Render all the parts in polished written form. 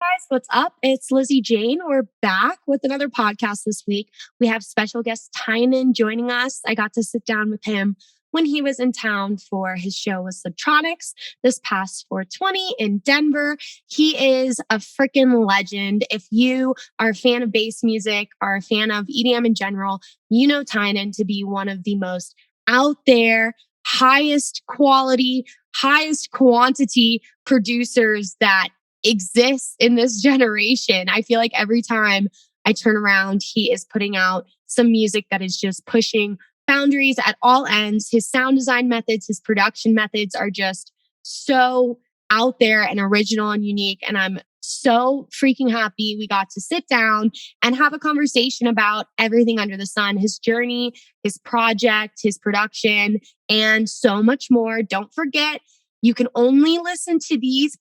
Guys, what's up? It's Lizzy Jane. We're back with another podcast this week. We have special guest TYNAN joining us. I got to sit down with him when he was in town for his show with Subtronics this past 420 in Denver. He is a freaking legend. If you are a fan of bass music, are a fan of EDM in general, you know TYNAN to be one of the most out there, highest quality, highest quantity producers that exists in this generation. I feel like every time I turn around, he is putting out some music that is just pushing boundaries at all ends. His sound design methods, his production methods are just so out there and original and unique. And I'm so freaking happy we got to sit down and have a conversation about everything under the sun, his journey, his project, his production, and so much more. Don't forget, you can only listen to these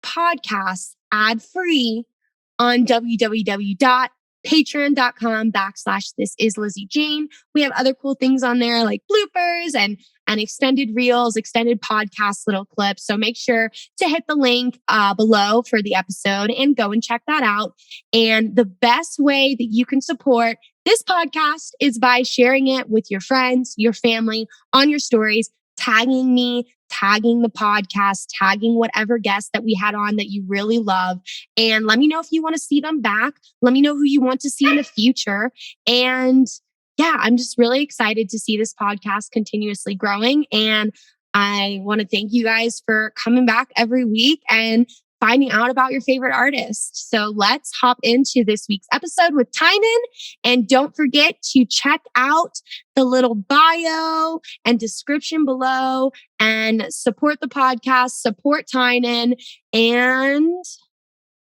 podcasts ad-free on www.patreon.com/thisisLizzyJane. We have other cool things on there like bloopers and extended reels, extended podcast little clips. So make sure to hit the link below for the episode and go and check that out. And the best way that you can support this podcast is by sharing it with your friends, your family, on your stories, tagging me, tagging the podcast, tagging whatever guest that we had on that you really love. And let me know if you want to see them back. Let me know who you want to see in the future. And yeah, I'm just really excited to see this podcast continuously growing. And I want to thank you guys for coming back every week and finding out about your favorite artist. So let's hop into this week's episode with TYNAN. And don't forget to check out the little bio and description below and support the podcast, support TYNAN. And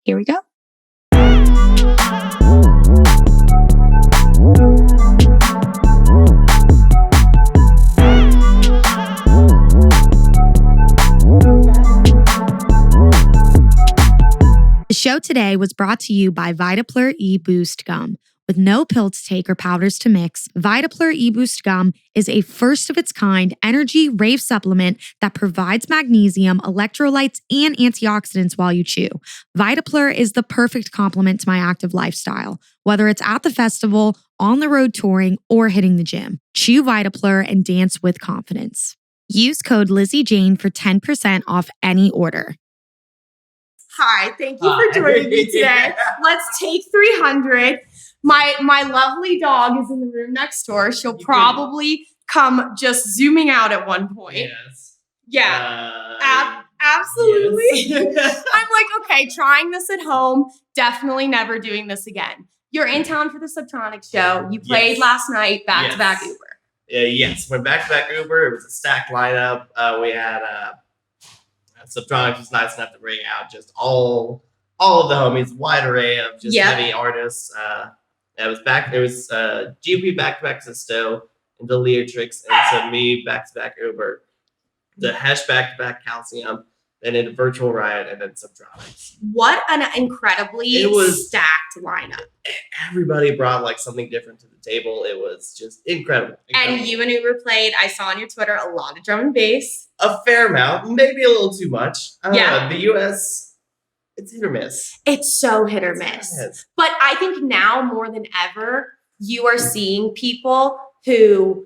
here we go. The show today was brought to you by Vitaplur E-Boost Gum. With no pill to take or powders to mix, Vitaplur E-Boost Gum is a first-of-its-kind energy rave supplement that provides magnesium, electrolytes, and antioxidants while you chew. Vitaplur is the perfect complement to my active lifestyle, whether it's at the festival, on the road touring, or hitting the gym. Chew Vitaplur and dance with confidence. Use code LizzyJane for 10% off any order. Hi, thank you for joining me today. Let's take 300. My lovely dog is in the room next door. She'll probably come just zooming out at one point. Yes. Yeah. Absolutely. Yes. I'm like, okay, trying this at home, definitely never doing this again. You're in town for the Subtronics show. You played last night, back-to-back Uber. Yes, went back-to-back Uber. It was a stacked lineup. We had Subtronics was nice enough to bring out just all of the homies, wide array of just heavy artists. It was GP back-to-back Sisto into Leatrix, and so me back-to-back Uber, the Hesh back-to-back Calcium, then into Virtual Riot, and then Subtronics. What an incredibly stacked lineup. Everybody brought like something different to the table. It was just incredible. And you and Uber played, I saw on your Twitter, a lot of drum and bass. A fair amount, maybe a little too much. The US, it's hit or miss. It's so hit or miss. But I think now more than ever, you are seeing people who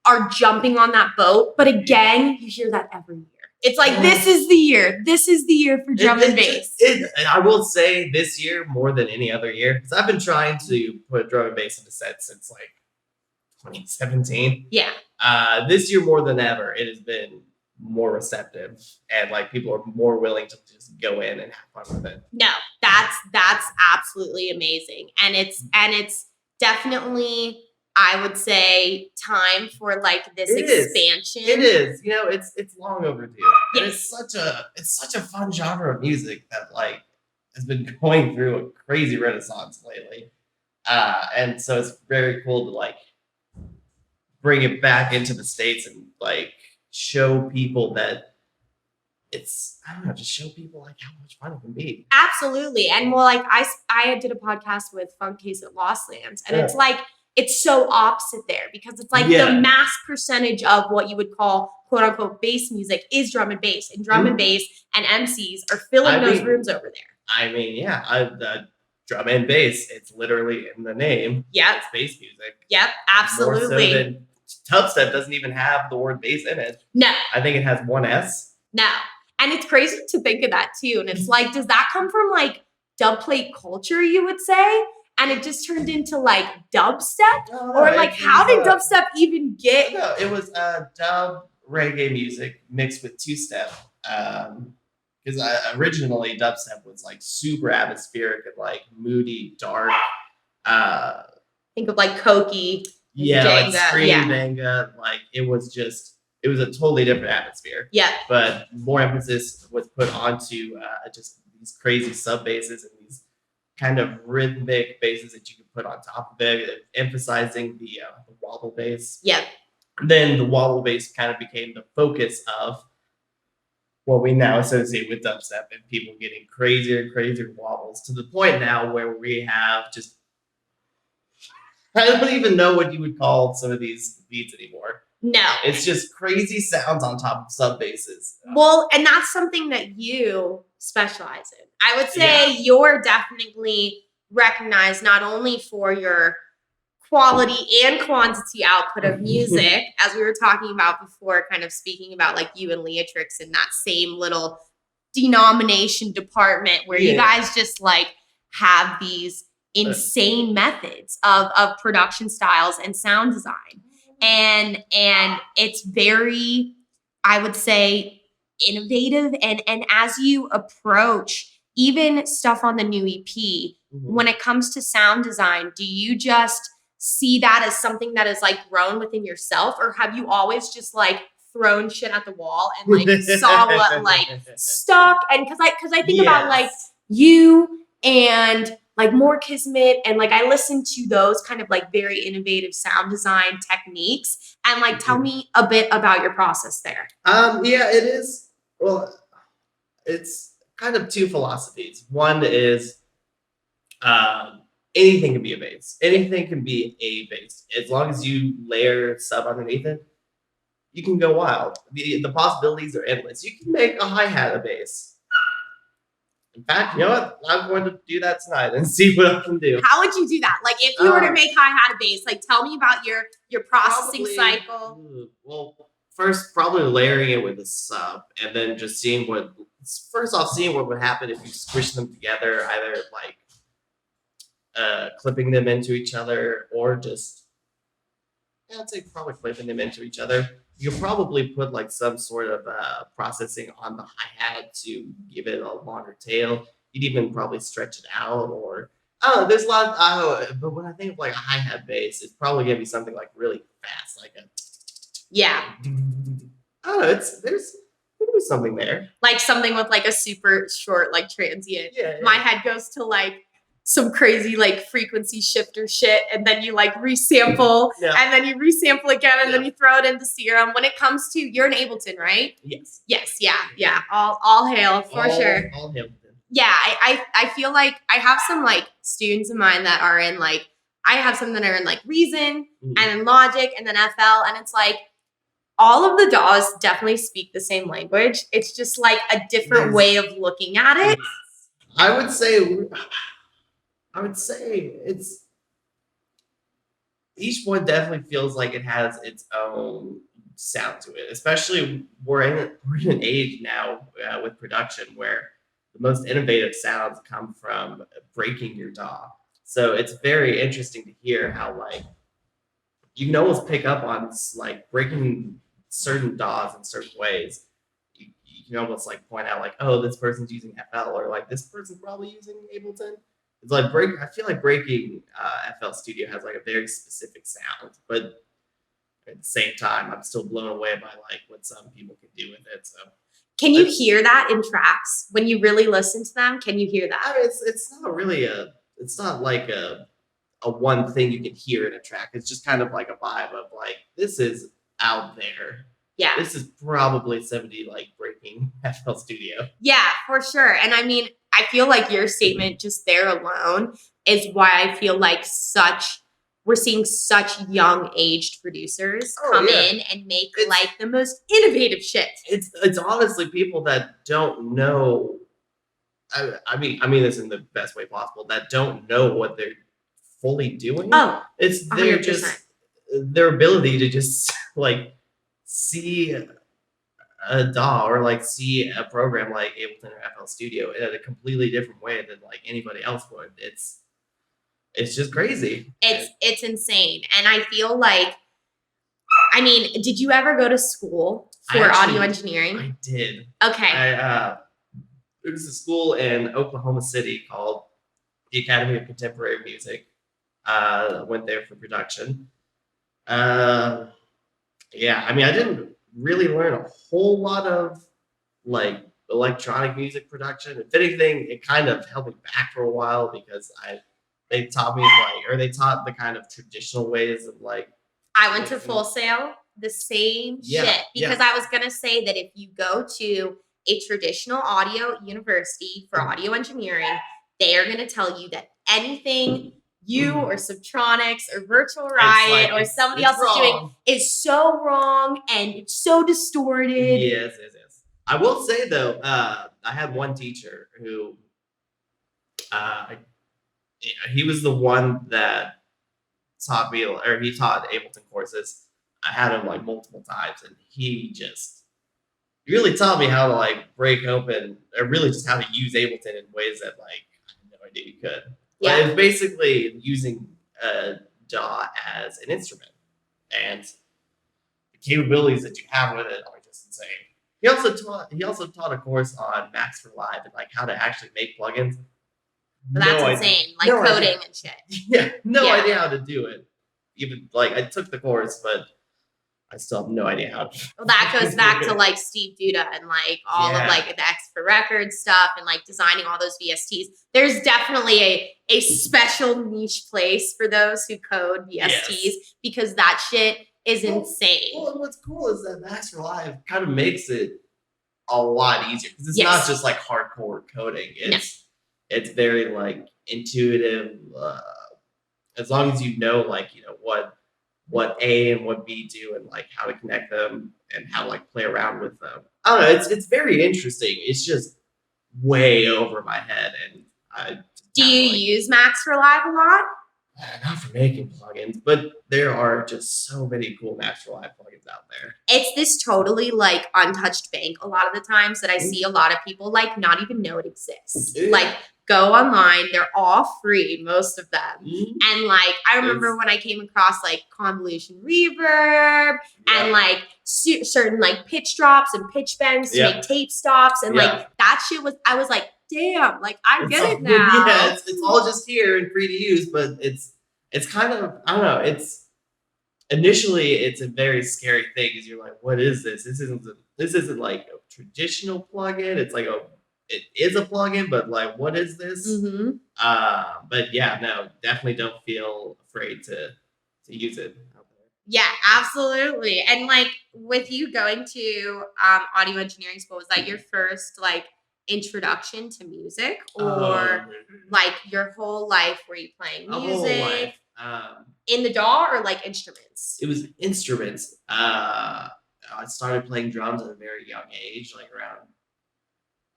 are jumping on that boat. But again, you hear that every year. It's like, this is the year. This is the year for drum and bass. I will say this year more than any other year, because I've been trying to put drum and bass into sets since like 2017. Yeah. This year more than ever, it has been more receptive, and like people are more willing to just go in and have fun with it. No, that's absolutely amazing. And it's definitely, I would say, time for like this expansion. It is. You know, it's long overdue. Yes. And it's such a fun genre of music that like has been going through a crazy renaissance lately. And so it's very cool to like bring it back into the States and like show people that just show people like how much fun it can be. Absolutely. And well, like I did a podcast with Funk Case at Lost Lands, and it's like, it's so opposite there, because it's like the mass percentage of what you would call quote unquote bass music is drum and bass, and drum and bass and MCs are filling those rooms over there. I mean, the drum and bass, it's literally in the name. Yeah. It's bass music. Yep, absolutely. More so than dubstep doesn't even have the word bass in it. No. I think it has one S. No. And it's crazy to think of that too. And it's like, does that come from like dub plate culture, you would say? And it just turned into like dubstep? Or like, how did dubstep even get? No, it was dub reggae music mixed with two-step. Because originally dubstep was like super atmospheric and like moody, dark. Think of like Koki. Yeah, like Scream Banga. Like it was a totally different atmosphere. Yeah. But more emphasis was put onto just these crazy sub basses and these kind of rhythmic basses that you can put on top of it, emphasizing the wobble bass. Yeah. Then the wobble bass kind of became the focus of what we now associate with dubstep, and people getting crazier and crazier wobbles to the point now where we have just, I don't even know what you would call some of these beats anymore. No. It's just crazy sounds on top of sub basses. Well, and that's something that you specialize in. I would say you're definitely recognized not only for your quality and quantity output of music, as we were talking about before, kind of speaking about like you and Leatrix in that same little denomination department where you guys just like have these insane methods of production styles and sound design. And it's very, I would say, innovative. And as you approach even stuff on the new EP, when it comes to sound design, do you just see that as something that is like grown within yourself, or have you always just like thrown shit at the wall and like saw what like stuck? And because I think about like you and like More Kismet, and like I listen to those kind of like very innovative sound design techniques, and like tell me a bit about your process there. It is. Well, it's kind of two philosophies. One is anything can be a bass. Anything can be a bass. As long as you layer sub underneath it, you can go wild. The possibilities are endless. You can make a hi-hat a bass. In fact, you know what? I'm going to do that tonight and see what I can do. How would you do that? Like if you were to make hi-hat a bass, like tell me about your processing cycle. Well, first probably layering it with a sub, and then just seeing what would happen if you squish them together, either like clipping them into each other, or just, I'd say probably clipping them into each other. You could probably put like some sort of processing on the hi-hat to give it a longer tail. You'd even probably stretch it out, or there's a lot of, but when I think of like a hi-hat bass, it's probably gonna be something like really fast, like a there's something there. Like something with like a super short like transient. My head goes to like some crazy like frequency shifter shit, and then you like resample, and then you resample again, and then you throw it into Serum. When it comes to, you're an Ableton, right? Yes. All hail for sure. All hail. Yeah, I feel like I have some like students of mine that are in like, I have some that are in like Reason and then Logic and then FL, and it's like all of the DAWs definitely speak the same language. It's just like a different way of looking at it. I would say it's, each one definitely feels like it has its own sound to it. Especially we're in an age now with production where the most innovative sounds come from breaking your DAW. So it's very interesting to hear how like you can almost pick up on like breaking certain DAWs in certain ways. You can almost like point out like, oh, this person's using FL, or like this person's probably using Ableton. It's like I feel like breaking FL Studio has like a very specific sound, but at the same time, I'm still blown away by like what some people can do with it. So, can you hear that in tracks when you really listen to them? Can you hear that? I mean, it's not really it's not like a one thing you can hear in a track. It's just kind of like a vibe of like, this is out there. Yeah. This is probably somebody like breaking FL Studio. Yeah, for sure. And I mean, I feel like your statement just there alone is why I feel like we're seeing such young aged producers come in and make like the most innovative shit. It's honestly people that don't know I mean this in the best way possible, that don't know what they're fully doing. Oh, it's 100%. they're just their ability to just like see a DAW or like see a program like Ableton or FL Studio in a completely different way than like anybody else would. It's just crazy. It's insane. And I feel like, I mean, did you ever go to school for audio engineering? I did. Okay. There was a school in Oklahoma City called the Academy of Contemporary Music. Went there for production. Yeah, I mean, I didn't really learn a whole lot of like electronic music production. If anything, it kind of held me back for a while because they taught me they taught the kind of traditional ways of like. I went to Full Sail, the same shit, because I was gonna say that if you go to a traditional audio university for audio engineering, they are gonna tell you that anything you or Subtronics or Virtual Riot or somebody else is doing is so wrong and it's so distorted. Yes. I will say though, I had one teacher who, he was the one that taught me, or he taught Ableton courses. I had him like multiple times, and he really taught me how to like break open, or really just how to use Ableton in ways that like I had no idea you could. Yeah. But it's basically using a DAW as an instrument, and the capabilities that you have with it are just insane. He also taught a course on Max for Live and like how to actually make plugins. But that's insane, like coding and shit. Yeah, no idea how to do it. Even like I took the course, but I still have no idea how to. Well, that goes back to like Steve Duda and like all of like the X for Records stuff and like designing all those VSTs. There's definitely a special niche place for those who code VSTs because that shit is insane. Well, and what's cool is that Max for Live kind of makes it a lot easier because it's not just like hardcore coding. It's very like intuitive. As long as you know like what A and what B do and like how to connect them and how to like play around with them. I don't know. It's very interesting. It's just way over my head. And do you use Max for Live a lot? Not for making plugins, but there are just so many cool Max for Live plugins out there. It's this totally like untouched bank a lot of the times that I see a lot of people like not even know it exists. Yeah. Like go online, they're all free, most of them. And like I remember when I came across like convolution reverb and like certain like pitch drops and pitch bends to make tape stops and like that shit I was like, damn, like I get it now. Yeah, it's all just here and free to use, but it's kind of, I don't know, initially it's a very scary thing because you're like, what is this? This isn't like a traditional plugin. It's like it is a plugin, but like, what is this? But yeah, no, definitely don't feel afraid to use it out there. Yeah, absolutely. And like with you going to audio engineering school, was that your first like introduction to music, or like your whole life were you playing music in the DAW or like instruments? It was instruments. I started playing drums at a very young age, like around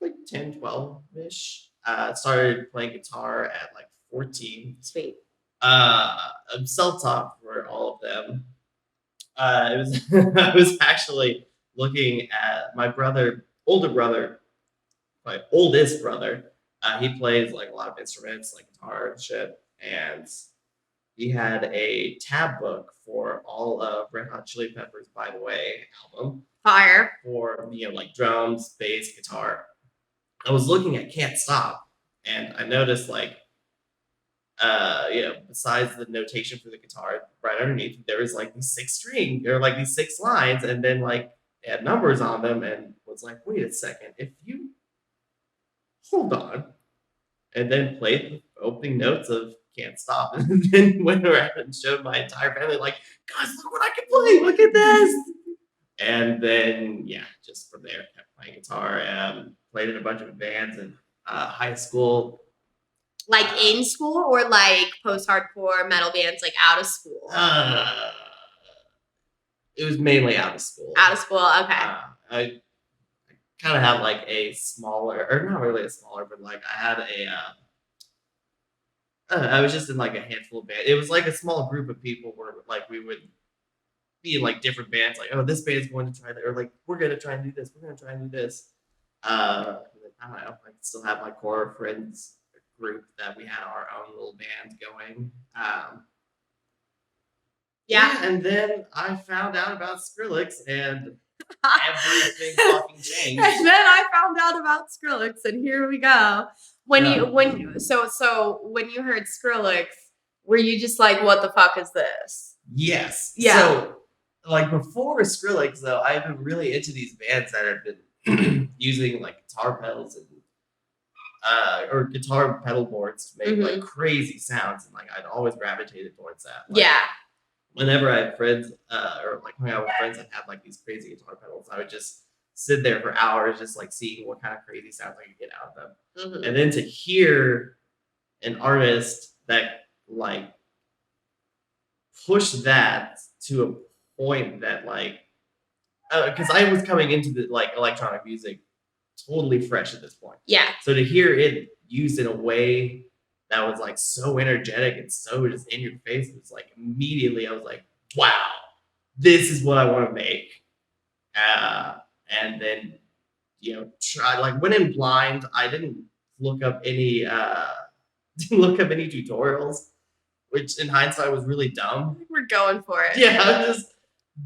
like 10, 12-ish. Started playing guitar at like 14. Sweet. I'm self-taught for all of them. It was I was actually looking at my oldest brother. He plays like a lot of instruments, like guitar and shit, and he had a tab book for all of Red Hot Chili Peppers' By the Way album. Fire. For like drums, bass, guitar. I was looking at Can't Stop, and I noticed like besides the notation for the guitar, right underneath there was like these 6 lines, and then like it had numbers on them, and was like, wait a second, if you hold on, and then played the opening notes of Can't Stop, and then went around and showed my entire family, like, guys, look what I can play, look at this. And then just from there, kept playing guitar, played in a bunch of bands in high school. Like in school or like post-hardcore metal bands, like out of school? It was mainly out of school. Out of school, okay. I kind of have like a smaller, or not really a smaller, but like I had I was just in like a handful of bands. It was like a small group of people where like we would be in like different bands, like, oh, this band's going to try that, or like we're gonna try and do this, we're gonna try and do this. I don't know. I still have my core friends group that we had our own little band going. And then I found out about Skrillex and everything fucking changed. And then I found out about Skrillex, and here we go. When you when you heard Skrillex, were you just like, what the fuck is this? Yes. Yeah. So like before Skrillex though, I've been really into these bands that have been using like guitar pedals and or guitar pedal boards to make like crazy sounds, and like I'd always gravitated towards that. Like, whenever I had friends or like hung out with friends that had like these crazy guitar pedals, I would just sit there for hours just like seeing what kind of crazy sounds I could get out of them. And then to hear an artist that like pushed that to a point that like because I was coming into the like electronic music totally fresh at this point. Yeah. So to hear it used in a way that was like so energetic and so just in your face, it was like immediately I was like, wow, this is what I want to make. And then, you know, try like went in blind. I didn't look up any tutorials, which in hindsight was really dumb. We're going for it. Yeah.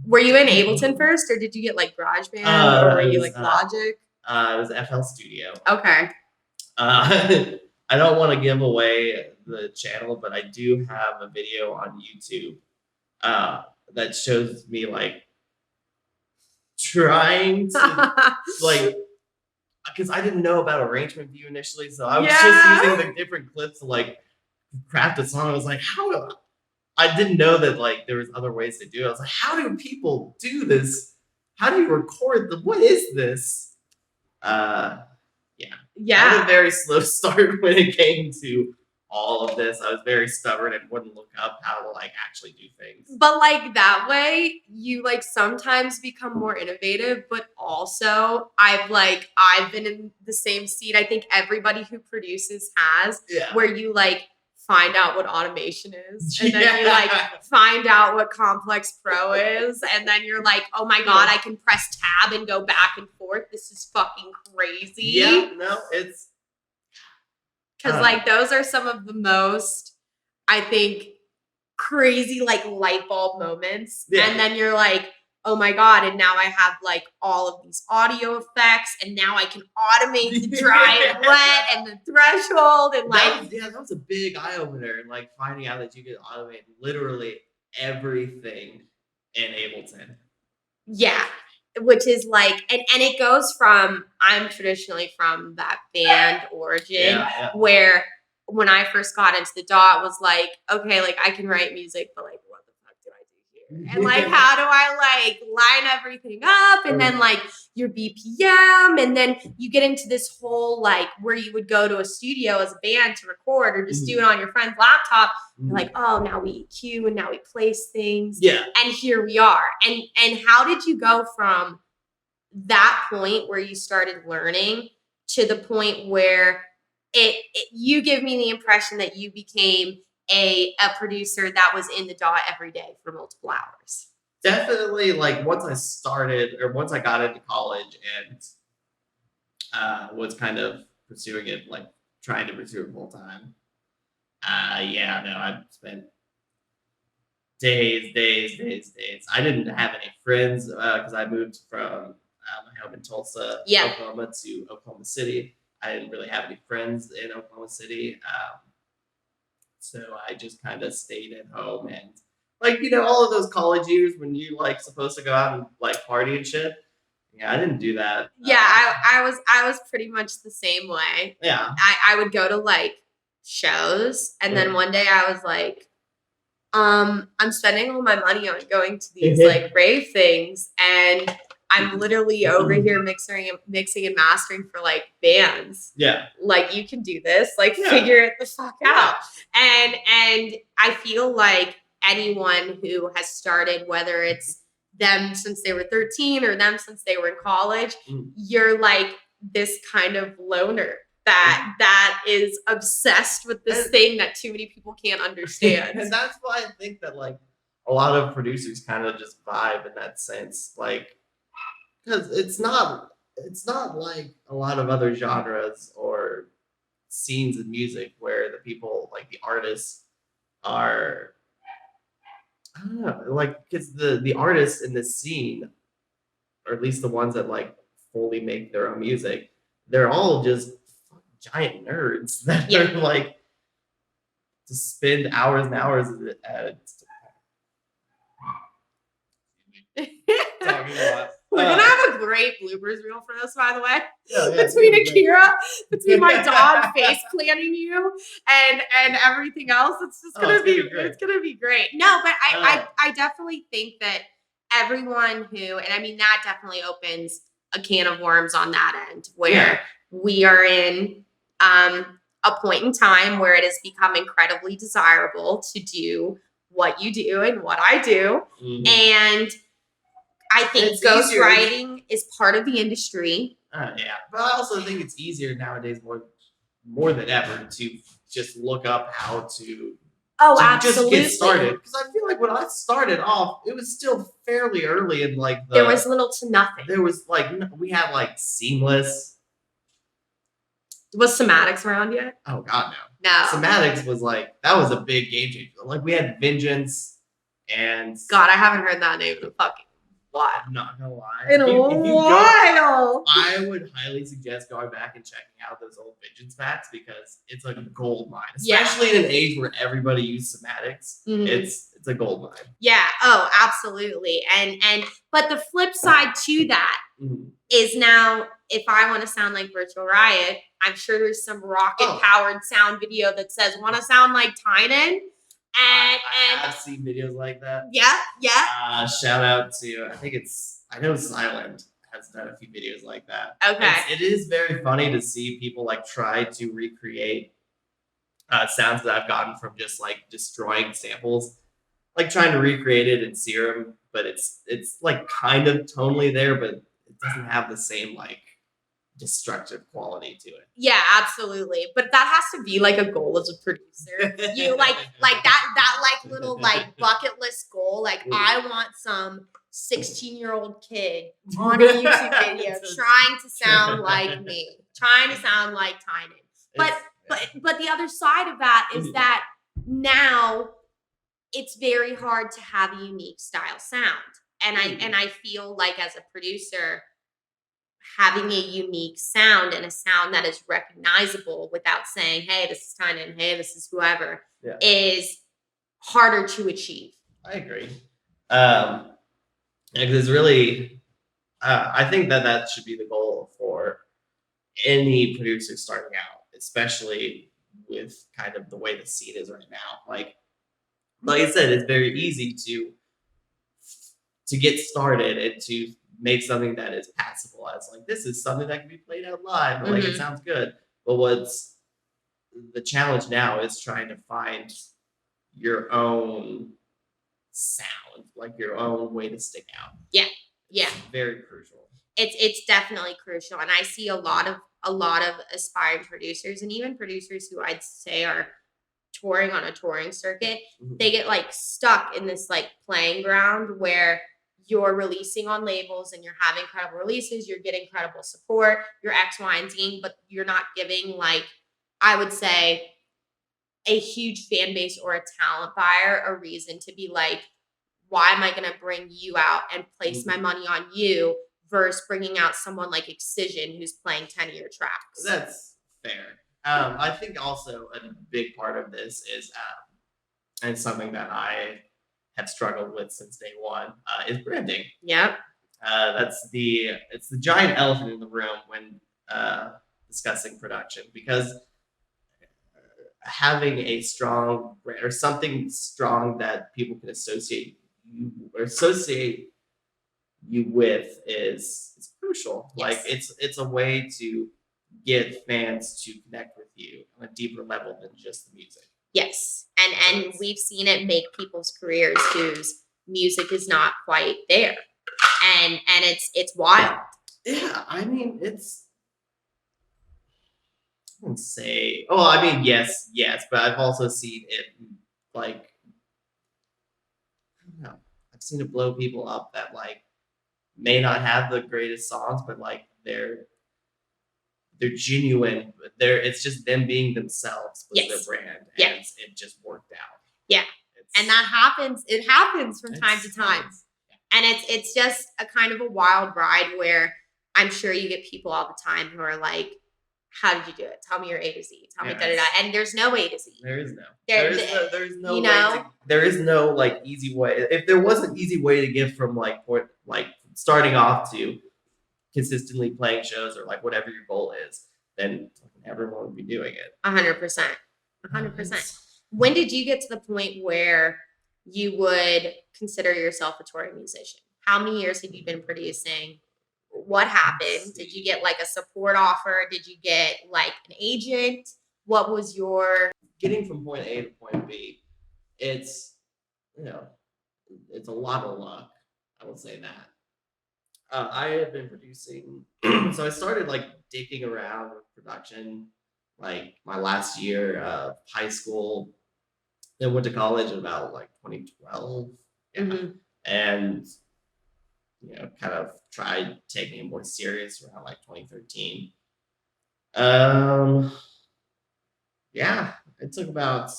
Were you in Ableton first, or did you get like GarageBand, or were you like Logic? It was FL Studio. Okay. I don't want to give away the channel, but I do have a video on YouTube that shows me like trying to like, because I didn't know about arrangement view initially, so I was just using the different clips to like craft a song. I was like, how? I didn't know that like there was other ways to do it. I was like, how do people do this? How do you record what is this? I had a very slow start when it came to all of this. I was very stubborn and wouldn't look up how to like actually do things. But like that way, you like sometimes become more innovative, but also I've been in the same seat. I think everybody who produces has, where you like find out what automation is, and then you like find out what Complex Pro is, and then you're like, oh my god, I can press tab and go back and forth. This is fucking crazy. Yeah, no, it's because like those are some of the most, I think, crazy like light bulb moments. And then you're like, oh my god, and now I have like all of these audio effects, and now I can automate the dry and wet and the threshold, and like that was a big eye opener, like finding out that you could automate literally everything in Ableton. Yeah, which is like, and it goes from, I'm traditionally from that band origin where when I first got into the DAW, it was like, okay, like I can write music, but like what the fuck do I do here? And like how do I like line everything up? And then like your BPM, and then you get into this whole like where you would go to a studio as a band to record or just do it on your friend's laptop. You're like, oh, now we EQ and now we place things. Yeah. And here we are. And how did you go from that point where you started learning to the point where you give me the impression that you became a producer that was in the DAW every day for multiple hours? Definitely, like once I got into college and was kind of pursuing it, like trying to pursue it full time. I spent days. I didn't have any friends because I moved from my home in Tulsa, Oklahoma, to Oklahoma City. I didn't really have any friends in Oklahoma City. So I just kind of stayed at home, and like, you know, all of those college years when you like supposed to go out and like party and shit. Yeah, I didn't do that. Yeah, I was pretty much the same way. Yeah. I would go to like shows, and then one day I was like, I'm spending all my money on going to these like rave things, and I'm literally over here mixing and mastering for like bands. Yeah. Like, you can do this, like figure it the fuck out. And I feel like anyone who has started, whether it's them since they were 13 or them since they were in college, you're like this kind of loner that is obsessed with this thing that too many people can't understand. And that's why I think that like a lot of producers kind of just vibe in that sense, like because it's not like a lot of other genres or scenes in music where the people like the artists are, I don't know, like because the artists in this scene, or at least the ones that like fully make their own music, they're all just giant nerds that are like to spend hours and hours talking about. We're gonna have a great bloopers reel for this, by the way. Between Akira, between my dog face planning you and everything else, it's just gonna it's gonna be great. No, but I definitely think that everyone who, and I mean that definitely opens a can of worms on that end where we are in a point in time where it has become incredibly desirable to do what you do and what I do. And I think ghostwriting is part of the industry. Yeah, but I also think it's easier nowadays more than ever to just look up how to absolutely just get started. Because I feel like when I started off, it was still fairly early in like there was little to nothing. There was like we had like Seamless. Was Somatics around yet? Oh God, no. Somatics was like that was a big game changer. Like we had Vengeance and God, I haven't heard that name in a fucking while. I'm not gonna lie. In a while. I would highly suggest going back and checking out those old Vengeance packs because it's like a gold mine. Especially in an age where everybody used Somatics. It's a gold mine. Yeah. Oh, absolutely. And but the flip side to that is now if I want to sound like Virtual Riot, I'm sure there's some rocket powered sound video that says want to sound like TYNAN. And I've seen videos like that. Yeah. Shout out to I know Silent has done a few videos like that. Okay. It is very funny to see people like try to recreate sounds that I've gotten from just like destroying samples, like trying to recreate it in Serum, but it's like kind of tonally there, but it doesn't have the same like destructive quality to it. Yeah, absolutely. But that has to be like a goal as a producer. You like that like little like bucket list goal. Like I want some 16-year-old kid on a YouTube video trying to sound like me, trying to sound like TYNAN. But the other side of that is that now it's very hard to have a unique style sound. And I feel like as a producer, having a unique sound and a sound that is recognizable without saying, hey, this is TYNAN, hey, this is whoever, is harder to achieve. I agree. Because it's really, I think that should be the goal for any producer starting out, especially with kind of the way the scene is right now. Like I said, it's very easy to get started and to make something that is passable as like this is something that can be played out live or like it sounds good. But what's the challenge now is trying to find your own sound, like your own way to stick out. Yeah. It's very crucial. It's definitely crucial. And I see a lot of aspiring producers and even producers who I'd say are touring on a touring circuit. They get like stuck in this like playing ground where you're releasing on labels and you're having incredible releases, you're getting incredible support, you're X, Y, and Z, but you're not giving like, I would say, a huge fan base or a talent buyer a reason to be like, why am I going to bring you out and place my money on you versus bringing out someone like Excision who's playing 10-year tracks? That's fair. I think also a big part of this is, and something that I have struggled with since day one, is branding. Yep. It's the giant elephant in the room when discussing production, because having a strong brand or something strong that people can associate you with is crucial. Yes. Like it's a way to get fans to connect with you on a deeper level than just the music. Yes. And we've seen it make people's careers whose music is not quite there. And it's wild. Yeah, I mean, I wouldn't say. Oh, I mean, yes, but I've also seen it like, I don't know. I've seen it blow people up that like may not have the greatest songs, but like they're genuine. It's just them being themselves was Yes. their brand, and Yes. it just worked out. Yeah, and that happens. It happens from time to time. And it's just a kind of a wild ride where I'm sure you get people all the time who are like, how did you do it? Tell me your A to Z. Tell me da da da. And there's no A to Z. There is no. There is no like easy way. If there was an easy way to get from like starting off to consistently playing shows or like whatever your goal is, then everyone would be doing it. 100%. 100%. When did you get to the point where you would consider yourself a touring musician? How many years have you been producing? What happened? Did you get like a support offer? Did you get like an agent? What was your getting from point A to point B? It's it's a lot of luck. I would say that. I had been producing, so I started like digging around with production like my last year of high school. Then went to college in about like 2012. Yeah. Mm-hmm. And kind of tried taking it more serious around like 2013. Yeah, it took about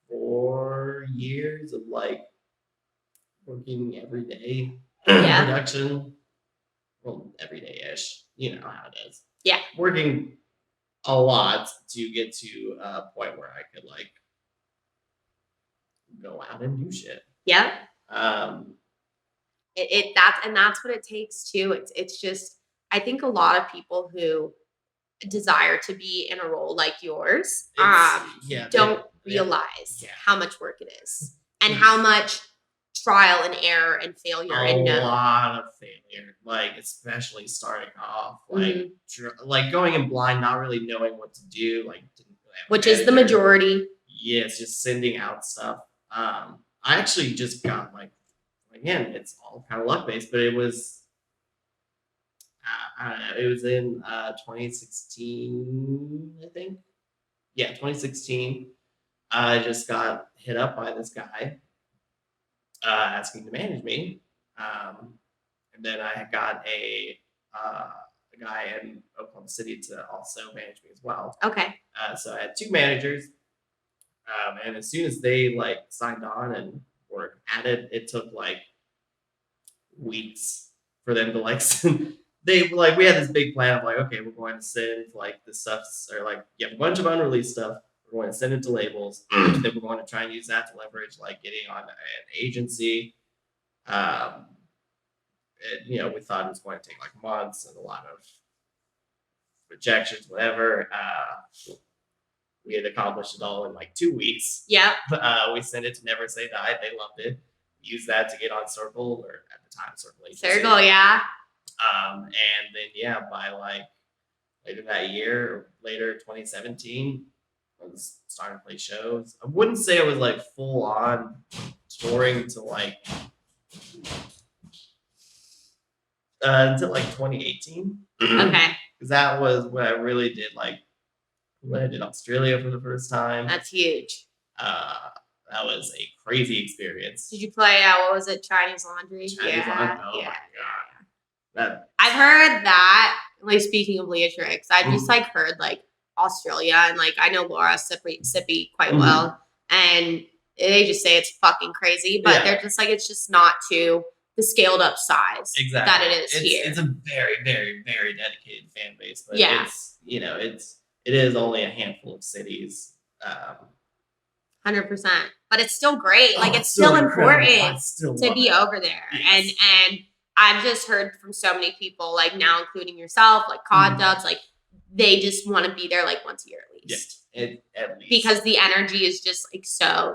4 years of like working every day. Yeah. Production. Well, every day-ish. You know how it is. Yeah. Working a lot to get to a point where I could like go out and do shit. Yeah. That's what it takes too. It's just, I think a lot of people who desire to be in a role like yours don't realize how much work it is and how much trial and error and failure and a lot of failure, like especially starting off, like like going in blind, not really knowing what to do, like which is the majority. Yeah, it's just sending out stuff. I actually just got like, again, it's all kind of luck based, but it was I don't know, it was in 2016, I think. Yeah, 2016. I just got hit up by this guy asking to manage me. And then I got a guy in Oklahoma City to also manage me as well. Okay. So I had two managers. And as soon as they like signed on and were at it, it took like weeks for them to like we had this big plan of like, okay, we're going to send like the stuff, or like you have a bunch of unreleased stuff. We're going to send it to labels. Then we're going to try and use that to leverage like getting on an agency. We thought it was going to take like months and a lot of rejections, whatever. We had accomplished it all in like 2 weeks. Yeah. We sent it to Never Say Die. They loved it. Used that to get on Circle, or at the time Circle Agency. Circle, yeah. And then by like later that year, or later 2017, I was starting to play shows. I wouldn't say it was like full on touring to like until like 2018. Okay. Because that was when I really did like when I did Australia for the first time. That's huge. That was a crazy experience. Did you play what was it, Chinese Laundry? Laundry? Oh my god. I've heard that. Like, speaking of Leatrix, I've just like heard like Australia, and like I know Laura Sippy quite well, and they just say it's fucking crazy, but they're just like, it's just not to the scaled up size that it is here. It's a very, very, very dedicated fan base, but it is only a handful of cities. 100%, but it's still great. Like it's still important to be over there, yes. and I've just heard from so many people, like now including yourself, like COD dubs, like they just want to be there like once a year at least. At least. Because the energy is just like so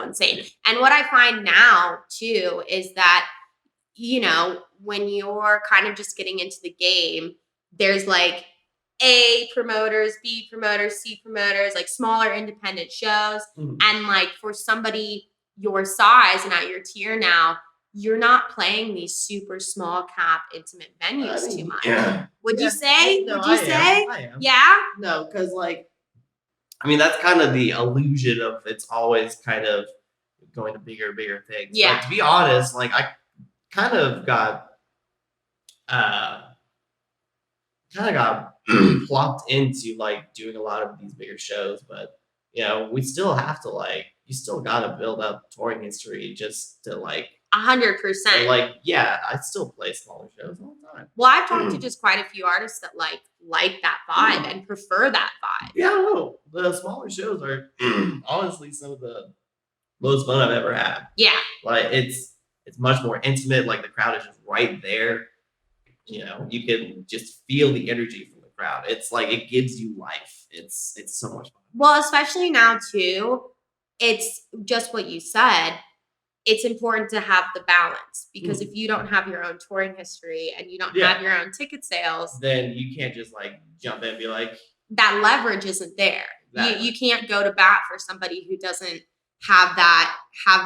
insane. Yeah. And what I find now too is that, when you're kind of just getting into the game, there's like A promoters, B promoters, C promoters, like smaller independent shows. And like for somebody your size and at your tier now, you're not playing these super small cap intimate venues too much. Yeah. Would you say? No, Would you say? I am. Yeah. No, because that's kind of the illusion of it's always kind of going to bigger and bigger things. Yeah. But to be honest, I kind of got plopped into doing a lot of these bigger shows, but we still have to you still gotta build up touring history just to 100%. I still play smaller shows all the time. Well, I've talked to just quite a few artists that like that vibe and prefer that vibe. Yeah, no, the smaller shows are honestly some of the most fun I've ever had. Yeah. It's much more intimate. The crowd is just right there. You can just feel the energy from the crowd. It's it gives you life. It's so much fun. Well, especially now too, it's just what you said. It's important to have the balance because if you don't have your own touring history and you don't have your own ticket sales, then you can't just jump in and be that leverage isn't there. Exactly. You can't go to bat for somebody who doesn't have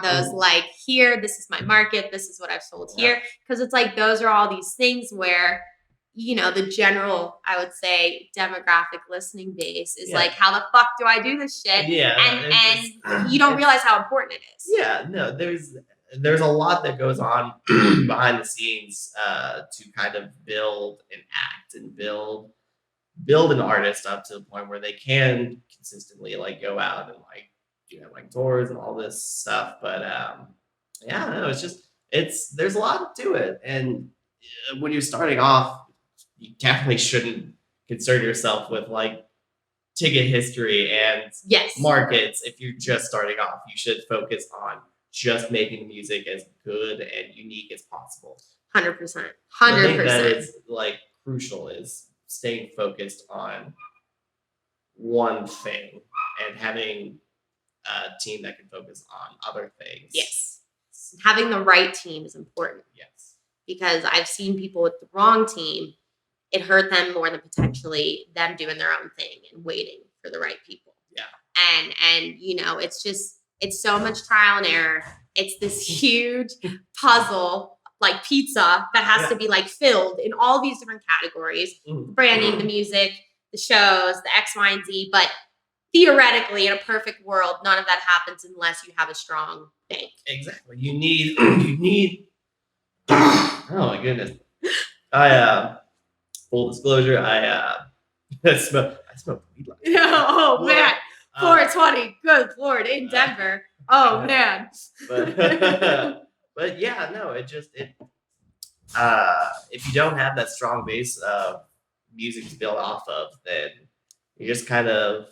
those here, this is my market, this is what I've sold here. Because it's those are all these things where the general, I would say, demographic listening base is how the fuck do I do this shit? Yeah. And you don't realize how important it is. Yeah, no, there's a lot that goes on behind the scenes to kind of build an act and build an artist up to the point where they can consistently go out and tours and all this stuff. But no, there's a lot to it. And when you're starting off, you definitely shouldn't concern yourself with ticket history and markets. If you're just starting off, you should focus on just making the music as good and unique as possible. 100%. 100%. I think that is crucial, is staying focused on one thing and having a team that can focus on other things. Yes. Having the right team is important. Yes. Because I've seen people with the wrong team, it hurt them more than potentially them doing their own thing and waiting for the right people. Yeah. And it's so much trial and error. It's this huge puzzle, like pizza, that has to be filled in all these different categories: the branding, the music, the shows, the X, Y, and Z. But theoretically, in a perfect world, none of that happens unless you have a strong bank. Exactly. You need. Oh my goodness. Full disclosure, I smoked weed last night. Oh man, 420. Good Lord, in Denver. Oh man. But yeah, no, it if you don't have that strong base of music to build off of, then you're just kind of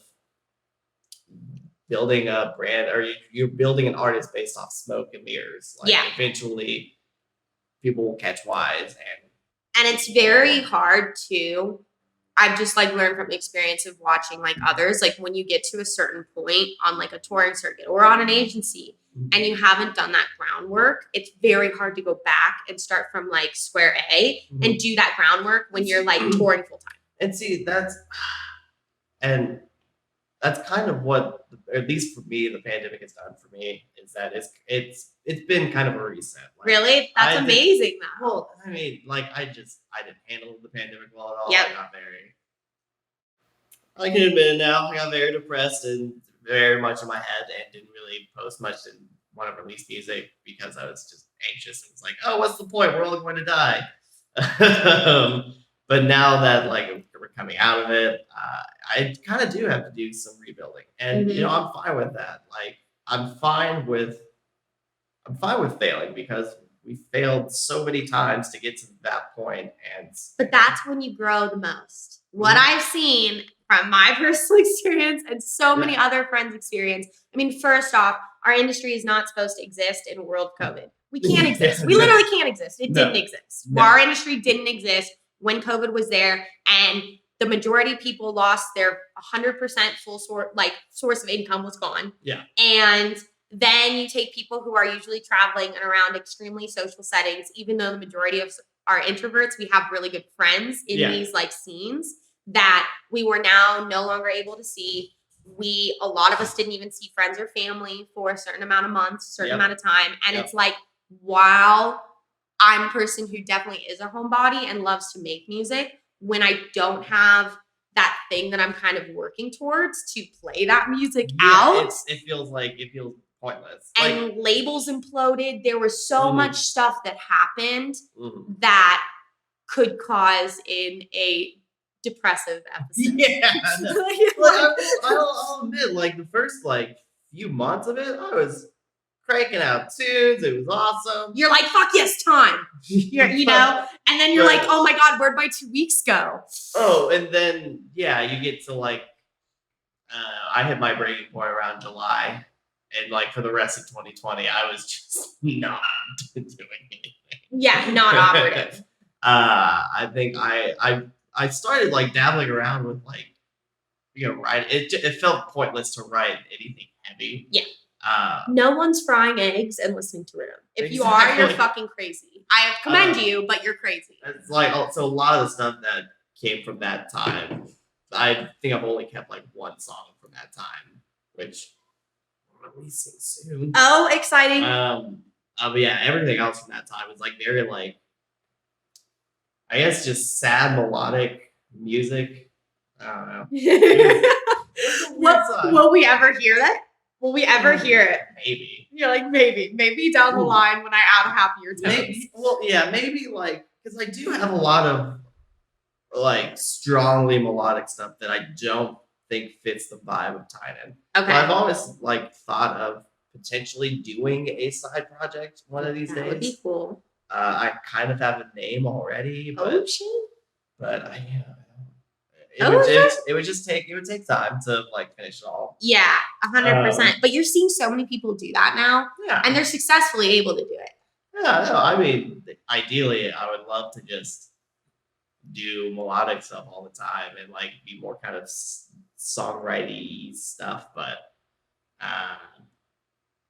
building a brand, or you're building an artist based off smoke and mirrors. Eventually people will catch wise, and it's very hard to, I've just learned from the experience of watching others, when you get to a certain point on a touring circuit or on an agency and you haven't done that groundwork, it's very hard to go back and start from square A and do that groundwork when you're touring full time. And see, that's kind of what, at least for me, the pandemic has done for me, is that it's been kind of a reset. Really? That's amazing though. Well, I mean, I didn't handle the pandemic well at all. Yep. I can admit it now, I got very depressed and very much in my head and didn't really post much, didn't want to release music because I was just anxious. And it's oh, what's the point? We're all going to die. But now that we're coming out of it, I kind of do have to do some rebuilding, and I'm fine with that. I'm fine with failing, because we failed so many times to get to that point. But that's when you grow the most. What I've seen from my personal experience and so many other friends' experience. I mean, first off, our industry is not supposed to exist in a world of COVID. We can't exist. We literally can't exist. It didn't exist. No. Our industry didn't exist when COVID was there, and the majority of people lost their 100% full source of income was gone. Yeah. And then you take people who are usually traveling and around extremely social settings, even though the majority of our introverts, we have really good friends in these scenes that we were now no longer able to see. a lot of us didn't even see friends or family for a certain amount of months, certain amount of time. And it's like, while I'm a person who definitely is a homebody and loves to make music, when I don't have that thing that I'm kind of working towards to play that music out. It feels pointless. And labels imploded. There was so much stuff that happened that could cause in a depressive episode. Yeah. I'll admit, like the first few months of it, I was cranking out tunes. It was awesome. You're like, fuck yes, time. You know? And then you're like, oh my God, where'd my 2 weeks go? Oh, and then, you get to I hit my breaking point around July. And for the rest of 2020, I was just not doing anything. Yeah, not operative. I think I started dabbling around with write. It felt pointless to write anything heavy. Yeah. No one's frying eggs and listening to rhythm. If you are, you're fucking crazy. I commend you, but you're crazy. It's so a lot of the stuff that came from that time, I think I've only kept one song from that time, which I'm releasing soon. Oh, exciting. But yeah, everything else from that time was very I guess just sad melodic music. I don't know. Will we ever hear that? Will we ever hear it? Maybe. You're like, maybe down the line when I add happier tones. Maybe, maybe because I do have a lot of strongly melodic stuff that I don't think fits the vibe of TYNAN. Okay. But I've always thought of potentially doing a side project one of these days. That would be cool. I kind of have a name already, but it would take time to finish it all. Yeah, 100%. But you're seeing so many people do that now, and they're successfully able to do it. Yeah, no, I mean, ideally, I would love to just do melodic stuff all the time and be more kind of songwriting stuff, but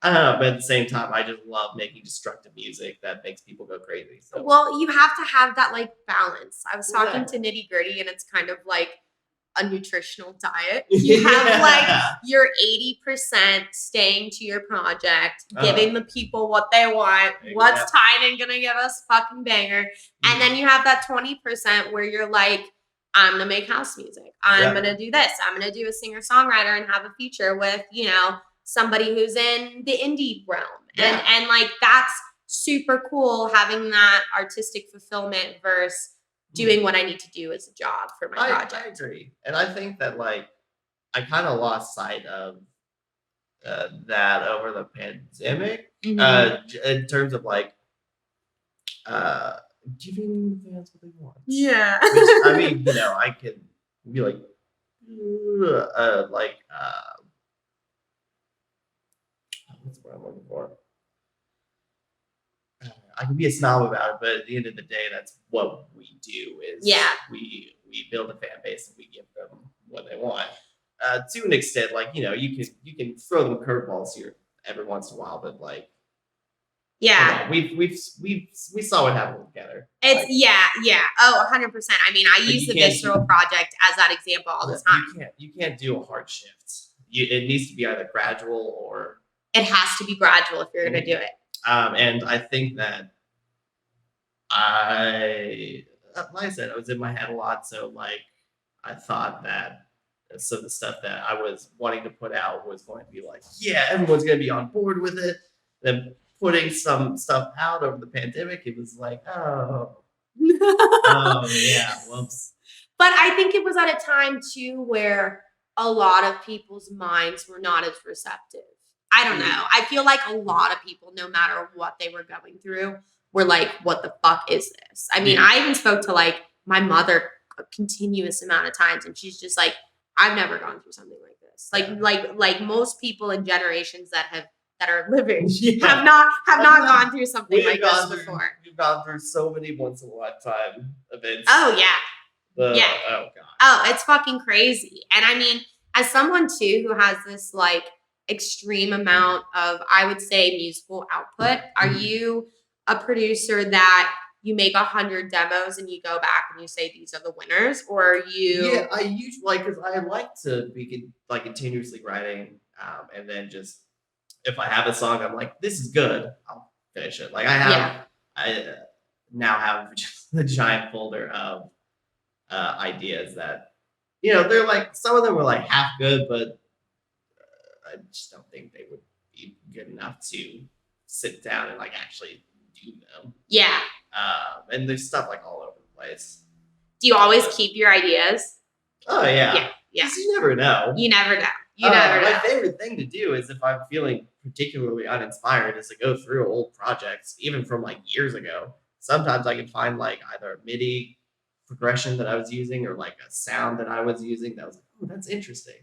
but at the same time, I just love making destructive music that makes people go crazy. So. Well, you have to have that balance. I was talking to Nitty Gritty, and it's kind of like a nutritional diet. You have your 80% staying to your project, giving the people what they want. What's TYNAN gonna give us? Fucking banger. And then you have that 20% where you're like, I'm gonna make house music. I'm gonna do this. I'm gonna do a singer-songwriter and have a feature with, somebody who's in the indie realm. And that's super cool having that artistic fulfillment versus doing what I need to do as a job for my project. I agree. And I think that I kind of lost sight of that over the pandemic in terms of giving fans what they want. Yeah. Which, I mean, I could be what's what I'm looking for? I can be a snob about it, but at the end of the day, that's what we do. We build a fan base and we give them what they want. To an extent, you can throw them curveballs here every once in a while, but we saw what happened together. It's Oh, 100%. I mean, I use the Visceral project as that example all the time. You can't do a hard shift. It needs to be either gradual or. It has to be gradual if you're going to do it. And I think that like I said, I was in my head a lot. So I thought that some of the stuff that I was wanting to put out was going to be everyone's going to be on board with it. Then putting some stuff out over the pandemic, it was oh yeah, whoops. But I think it was at a time too where a lot of people's minds were not as receptive. I don't know. I feel like a lot of people, no matter what they were going through, were like, what the fuck is this? I mean, I even spoke to my mother a continuous amount of times, and she's just like, I've never gone through something like this. Like most people in generations that are living have not gone through something like this before. We've gone through so many once in a lifetime events. Oh yeah. Oh god. Oh, it's fucking crazy. And I mean, as someone too who has this extreme amount of, I would say, musical output, are you a producer that you make 100 demos and you go back and you say these are the winners, or you? Yeah, I usually because I like to be continuously writing, and then just if I have a song, I'm like, this is good, I'll finish it. Like I now have just a giant folder of ideas that they're like some of them were like half good, but I just don't think they would be good enough to sit down and like actually do them. Yeah. And there's stuff like all over the place. Do you always keep your ideas? Oh yeah. Yeah. You never know. You never know. You never know. My favorite thing to do is if I'm feeling particularly uninspired is to go through old projects, even from like years ago. Sometimes I can find like either a MIDI progression that I was using or like a sound that I was using that was like, oh, that's interesting.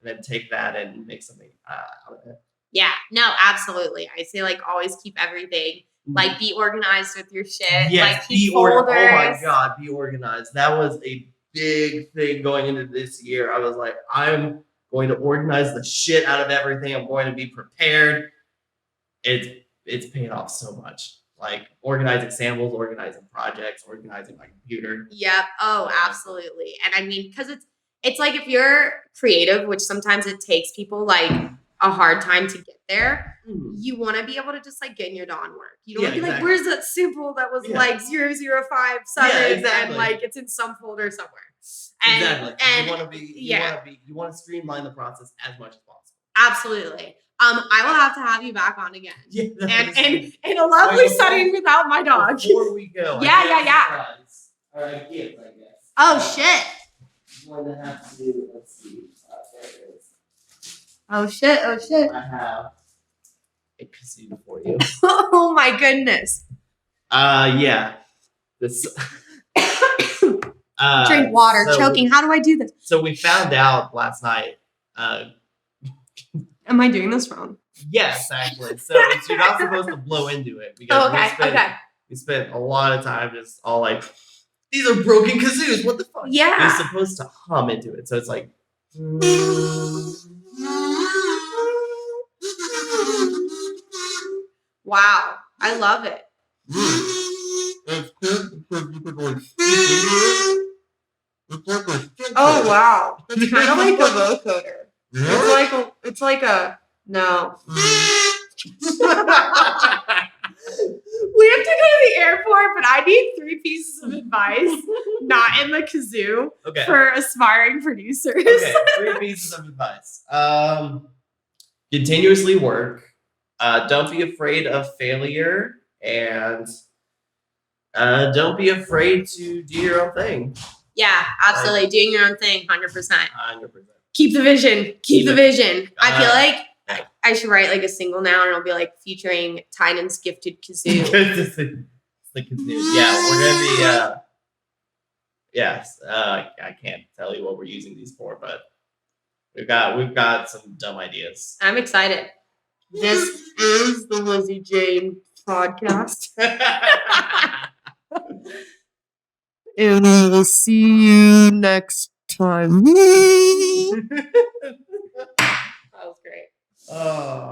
And then take that and make something out of it. Yeah, no, absolutely. I say like always keep everything. Like be organized with your shit. Yes, like keep folders. Oh my god, be organized. That was a big thing going into this year. I was like, I'm going to organize the shit out of everything. I'm going to be prepared. It's paid off so much. Like organizing samples, organizing projects, organizing my computer. Yep. Oh, absolutely. And I mean, because it's like if you're creative, which sometimes it takes people like a hard time to get there, you want to be able to just like get in your dawn work. You don't want to be like, where's that sample that was like 0057 and like it's in some folder somewhere. And you want to streamline the process as much as possible. Absolutely. I will have to have you back on again. Yeah, and in a lovely setting without my dog. Before we go. Yeah. All right, kids, I guess. Oh shit. I'm going to have to let's see. There it is. Oh shit. I have a kazoo for you. Oh my goodness. Yeah. This drink water, choking. How do I do this? So we found out last night. Am I doing this wrong? Yes, actually. So you're not supposed to blow into it because we spent a lot of time just all like, these are broken kazoos. What the fuck? Yeah. You're supposed to hum into it. So it's like. Wow. I love it. Oh wow. It's kind of like a vocoder. It's like a no. We have to go to the airport, but I need 3 pieces of advice, not in the kazoo, for aspiring producers. Okay, 3 pieces of advice. Continuously work. Don't be afraid of failure, and don't be afraid to do your own thing. Yeah, absolutely. Like, doing your own thing, 100%. 100%. Keep the vision. Keep the vision. I feel like I should write like a single now, and it'll be like featuring TYNAN's gifted kazoo. It's the kazoo. Yeah, we're gonna be. Yes, I can't tell you what we're using these for, but we've got some dumb ideas. I'm excited. This is the Lizzy Jane podcast. And we will see you next time. That was great. Oh.